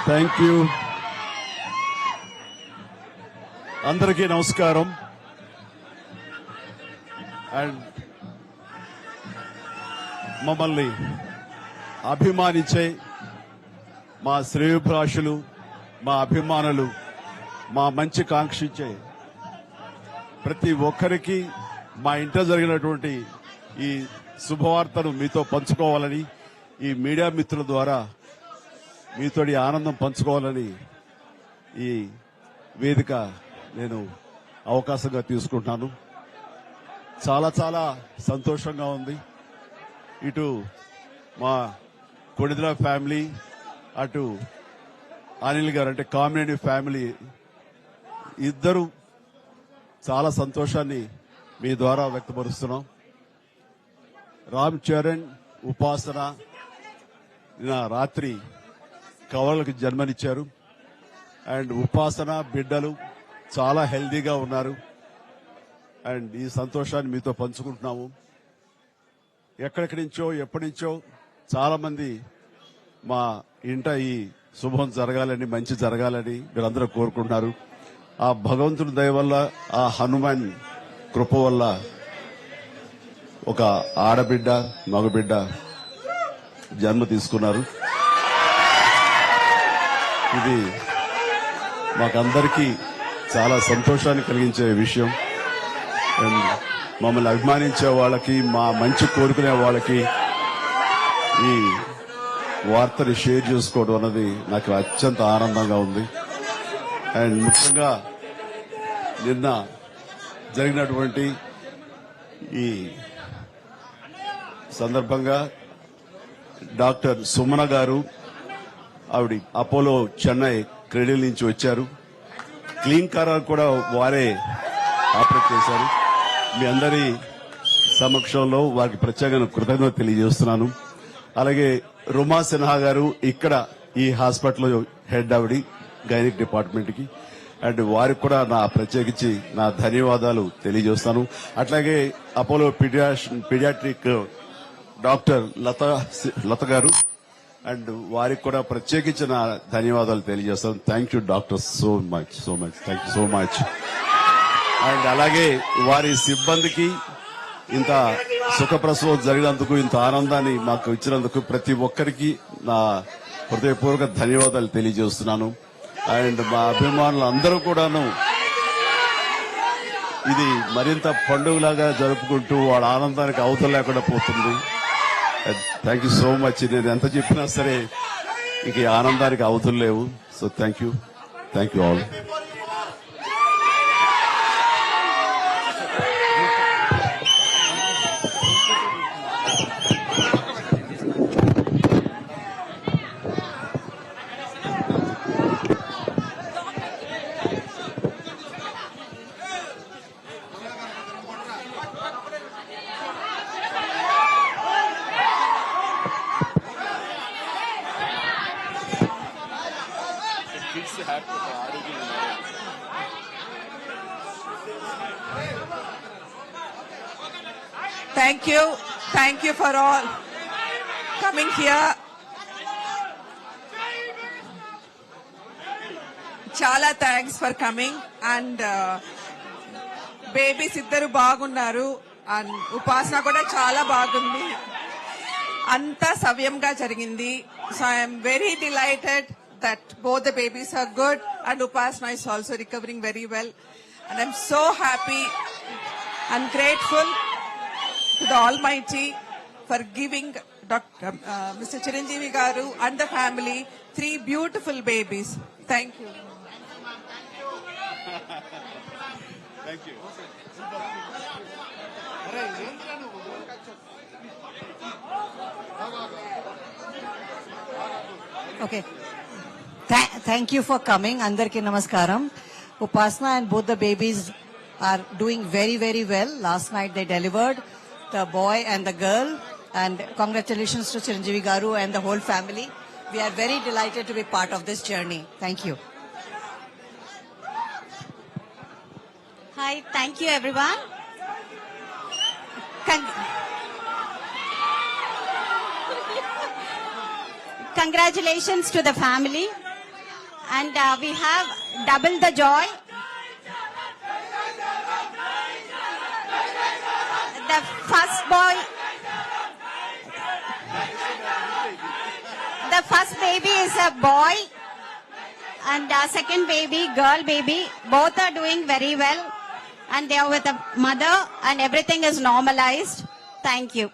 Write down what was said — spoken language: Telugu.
Thank you. అందరికీ నమస్కారం. అండ్ మమ్మల్ని అభిమానించే మా శ్రేయోభిలాషులు, మా అభిమానులు, మా మంచి కాంక్షించే ప్రతి ఒక్కరికి మా ఇంట జరిగినటువంటి ఈ శుభవార్తను మీతో పంచుకోవాలని, ఈ మీడియా మిత్రుల ద్వారా మీతోటి ఆనందం పంచుకోవాలని ఈ వేదిక నేను అవకాశంగా తీసుకుంటున్నాను. చాలా చాలా సంతోషంగా ఉంది. ఇటు మా కొణిదల ఫ్యామిలీ, అటు అనిల్ గారు అంటే కామినేని ఫ్యామిలీ ఇద్దరు చాలా సంతోషాన్ని మీ ద్వారా వ్యక్తపరుస్తున్నాం. రామ్ చరణ్, ఉపాసన నిన్న రాత్రి కవలలకు జన్మనిచ్చారు. అండ్ ఉపాసన బిడ్డలు చాలా హెల్దీగా ఉన్నారు. అండ్ ఈ సంతోషాన్ని మీతో పంచుకుంటున్నాము. ఎక్కడెక్కడి నుంచో ఎప్పటి నుంచో చాలా మంది మా ఇంట ఈ శుభం జరగాలని, మంచి జరగాలని మీరందరూ కోరుకుంటున్నారు. ఆ భగవంతుడి దయ వల్ల, ఆ హనుమాన్ కృప వల్ల ఒక ఆడబిడ్డ, మగబిడ్డ జన్మ తీసుకున్నారు. ఇది మాకందరికీ చాలా సంతోషాన్ని కలిగించే విషయం. అండ్ మమ్మల్ని అభిమానించే వాళ్ళకి, మా మంచి కోరుకునే వాళ్ళకి ఈ వార్తని షేర్ చేసుకోవడం అన్నది నాకు అత్యంత ఆనందంగా ఉంది. అండ్ ముఖ్యంగా నిన్న జరిగినటువంటి ఈ సందర్భంగా డాక్టర్ సుమన గారు, ఆవిడ అపోలో చెన్నై క్రెడిల్ నుంచి వచ్చారు. క్లీన్ కారాలు కూడా వారే ఆపరేట్ చేశారు. మీ అందరి సమక్షంలో వారికి ప్రత్యేకంగా కృతజ్ఞత తెలియజేస్తున్నాను. అలాగే రుమా సిన్హా గారు ఇక్కడ ఈ హాస్పిటల్ హెడ్, ఆవిడ గైనిక్ డిపార్ట్మెంట్ కి, అండ్ వారికి కూడా నా ప్రత్యేకించి నా ధన్యవాదాలు తెలియజేస్తాను. అట్లాగే అపోలో పీడియాట్రిక్ డాక్టర్ లత గారు, అండ్ వారికి కూడా ప్రత్యేకించి నా ధన్యవాదాలు తెలియజేస్తాను. Thank you doctor, so much thank you so much. And అలాగే వారి సిబ్బందికి ఇంత సుఖప్రసవం జరిగినందుకు, ఇంత ఆనందాన్ని మాకు ఇచ్చినందుకు ప్రతి ఒక్కరికి నా హృదయపూర్వక ధన్యవాదాలు తెలియజేస్తున్నాను. అండ్ మా అభిమానులు అందరూ కూడాను ఇది మరింత పండుగలాగా జరుపుకుంటూ వాళ్ళ ఆనందానికి అవతల లేకుండా పోతుంది. Thank you so much. నేను ఎంత చెప్పినా సరే ఇక ఈ ఆనందానికి అవతలు లేవు. So thank you all. Thank you for all coming here. Chala thanks for coming. And babies iddaru baagunnaru, and upasana kuda chala baagundi. Anta savyamga jarigindi. So I am very delighted that both the babies are good, and Upasana is also recovering very well. And I'm so happy and grateful to the Almighty for giving Mr. Chiranjeevi Garu and the family 3 beautiful babies. Thank you. Thank you. Okay. Thank you for coming. Andarki namaskaram. Upasana and both the babies are doing very, very well. Last night they delivered the boy and the girl. And congratulations to Chiranjeevi Garu and the whole family. We are very delighted to be part of this journey. Thank you. Hi, thank you everyone. Congratulations to the family. And we have double the joy. The first baby is a boy, and second baby, girl baby. Both are doing very well, and they are with a mother, and everything is normalized. Thank you.